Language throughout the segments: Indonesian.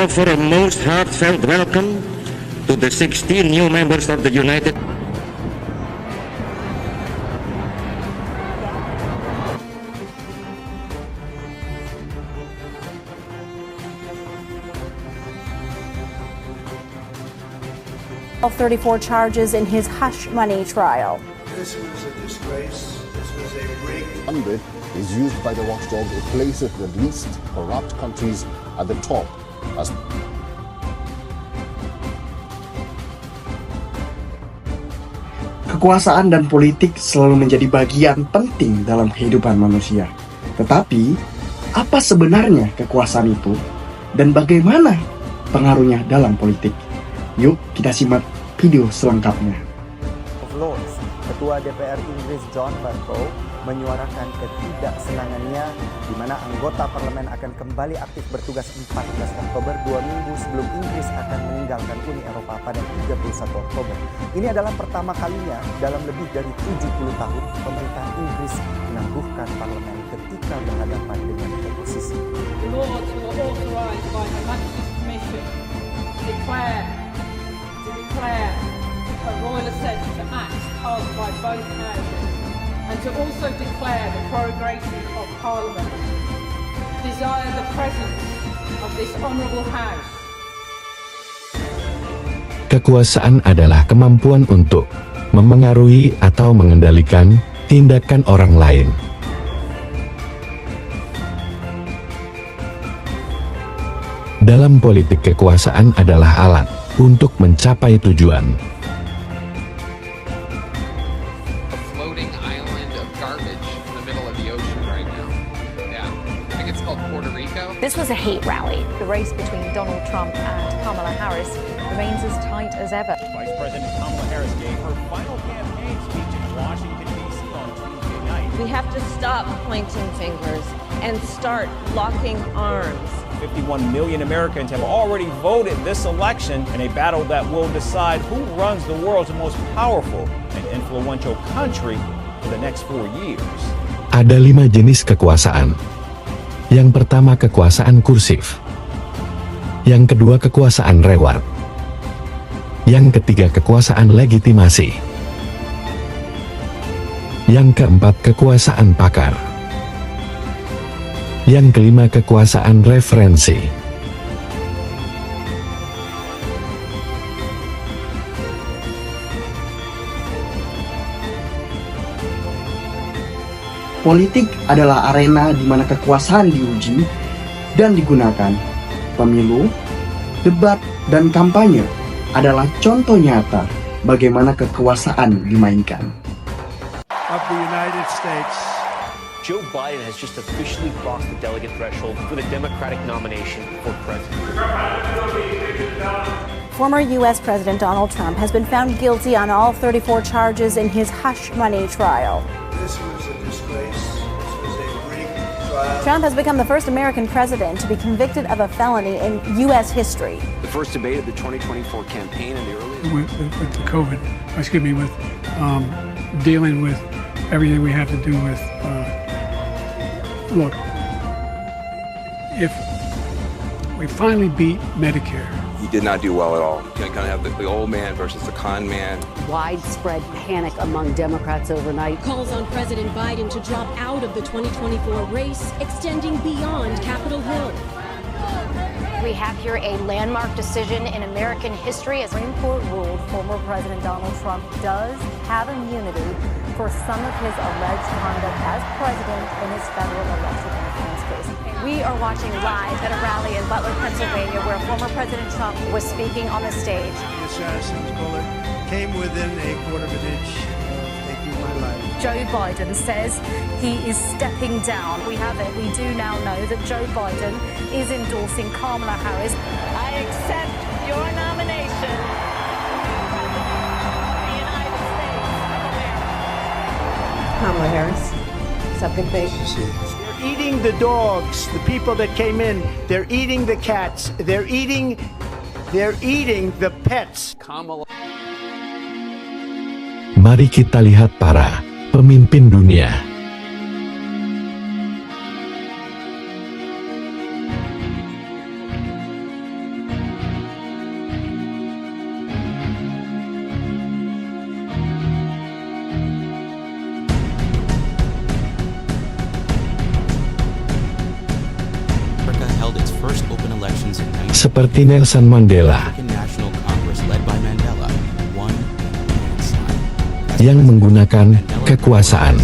offer a most heartfelt welcome to the 16 new members of the United All 34 charges in his hush money trial. This was a disgrace. This was a rigged. 100 is used by the watchdog to place it the least corrupt countries at the top. As Kekuasaan dan politik selalu menjadi bagian penting dalam kehidupan manusia. Tetapi, apa sebenarnya kekuasaan itu? Dan bagaimana pengaruhnya dalam politik? Yuk kita simak video selengkapnya. Lords, Ketua DPR Inggris John Bercow menyuarakan ketidaksenangannya di mana anggota parlemen akan kembali aktif bertugas 14 Oktober, 2 minggu sebelum Inggris akan meninggalkan Uni Eropa pada 31 Oktober. Ini adalah pertama kalinya dalam lebih dari 70 tahun pemerintah Inggris menangguhkan parlemen ketika berhadapan dengan oposisi. The Lords were authorised by Her Majesty's Commission to declare a royal assent to acts passed by both houses, and to also declare the prorogation of Parliament, desire the presence of this honourable House. Kekuasaan adalah kemampuan untuk memengaruhi atau mengendalikan tindakan orang lain. Dalam politik, kekuasaan adalah alat untuk mencapai tujuan. This was a hate rally. The race between Donald Trump and Kamala Harris remains as tight as ever. Vice President Kamala Harris gave her final campaign speech in Washington, D.C. on Tuesday night. We have to stop pointing fingers and start locking arms. 51 million Americans have already voted this election in a battle that will decide who runs the world's most powerful and influential country for the next 4 years. Ada 5 jenis kekuasaan. Yang pertama, kekuasaan kursif. Yang kedua, kekuasaan reward. Yang ketiga, kekuasaan legitimasi. Yang keempat, kekuasaan pakar. Yang kelima, kekuasaan referensi. Politik adalah arena di mana kekuasaan diuji dan digunakan. Pemilu, debat, dan kampanye adalah contoh nyata bagaimana kekuasaan dimainkan. Of the United States. Joe Biden has just officially crossed the delegate threshold for the Democratic nomination for president. Former U.S. President Donald Trump has been found guilty on all 34 charges in his hush money trial. This was a disgrace. This was a rigged trial. Trump has become the first American president to be convicted of a felony in U.S. history. The first debate of the 2024 campaign and the early... With the COVID, with dealing with everything we have to do with, look, if we finally beat Medicare. He did not do well at all. You kind of have the old man versus the con man. Widespread panic among Democrats overnight. Calls on President Biden to drop out of the 2024 race, extending beyond Capitol Hill. We have here a landmark decision in American history. The Supreme Court ruled former President Donald Trump does have immunity for some of his alleged conduct as president in his federal election interference case. We are watching live at a rally in Butler, Pennsylvania, where former President Trump was speaking on the stage. The assassin's bullet came within a quarter of an inch of taking my life. Joe Biden says he is stepping down. We do now know that Joe Biden is endorsing Kamala Harris. I accept your nomination. Kamala Harris. What's up, good face? They're eating the dogs, the people that came in. They're eating the cats. They're eating the pets. Mari kita lihat para pemimpin dunia. seperti Nelson Mandela yang menggunakan kekuasaan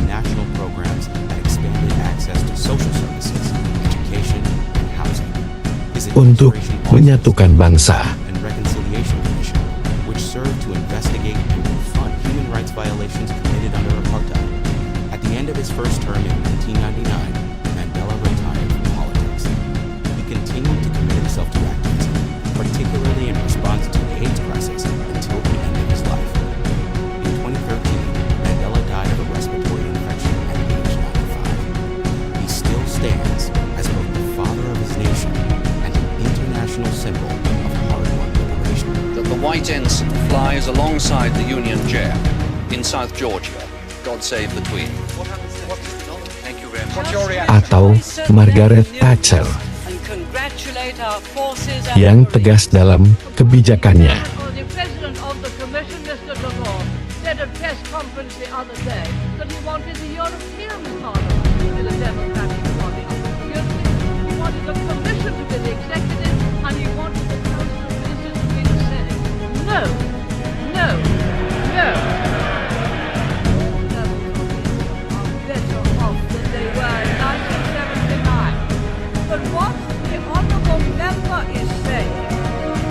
untuk menyatukan bangsa. White ensign flies alongside the Union Jack in South Georgia. God save the Queen. Thank you very much. Atau Margaret Thatcher yang tegas dalam kebijakannya. The President of the Commission, Mr. Delors, said at a press conference the other day that he wanted the European Parliament to be the democratic body. He wanted the Commission to be the executive, and he wanted the Council of Ministers to be the Senate. No, no, no. Better off than they were in 1979. But what the honourable member is saying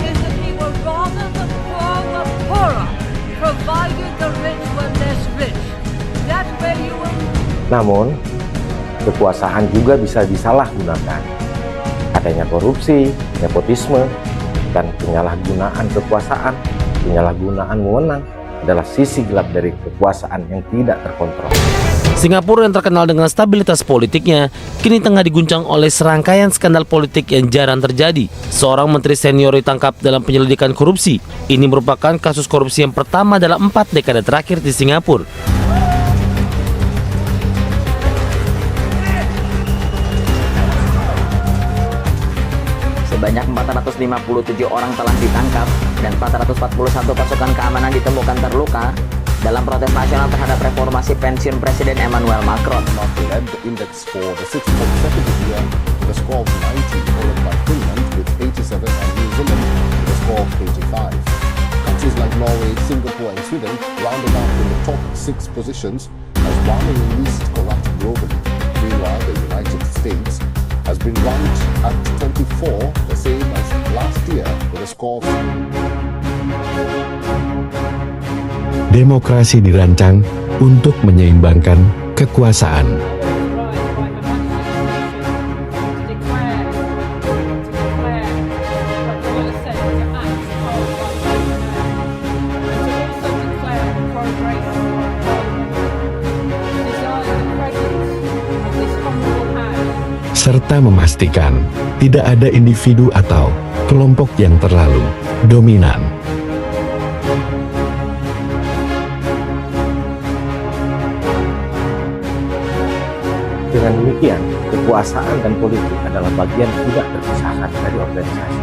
is that he would rather the poor were poorer, provided the rich were less rich. That way you will... Namun, kekuasaan juga bisa disalahgunakan. Adanya korupsi, nepotisme, dan penyalahgunaan kekuasaan, penyalahgunaan wewenang adalah sisi gelap dari kekuasaan yang tidak terkontrol. Singapura yang terkenal dengan stabilitas politiknya kini tengah diguncang oleh serangkaian skandal politik yang jarang terjadi. Seorang menteri senior ditangkap dalam penyelidikan korupsi. Ini merupakan kasus korupsi yang pertama dalam 4 dekade terakhir di Singapura. Sebanyak 457 orang telah ditangkap dan 441 pasukan keamanan ditemukan terluka dalam protes nasional terhadap reformasi pensiun Presiden Emmanuel Macron. Led the index for the 6th consecutive year with a score of 90, followed by Finland with 87 and New Zealand with a score of 85. Countries like Norway, Singapore and Sweden rounded up in the top 6 positions as one of the least corrupt globally. Meanwhile, the United States has been ranked at 24, the same as last year with a score of... Demokrasi dirancang untuk menyeimbangkan kekuasaan. Serta memastikan tidak ada individu atau kelompok yang terlalu dominan. Dengan demikian, kekuasaan dan politik adalah bagian tidak terpisahkan dari organisasi.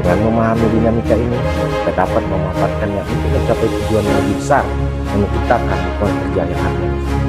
Dengan memahami dinamika ini, kita dapat memanfaatkannya untuk mencapai tujuan yang lebih besar, yang menciptakan lingkungan kerja yang harmonis.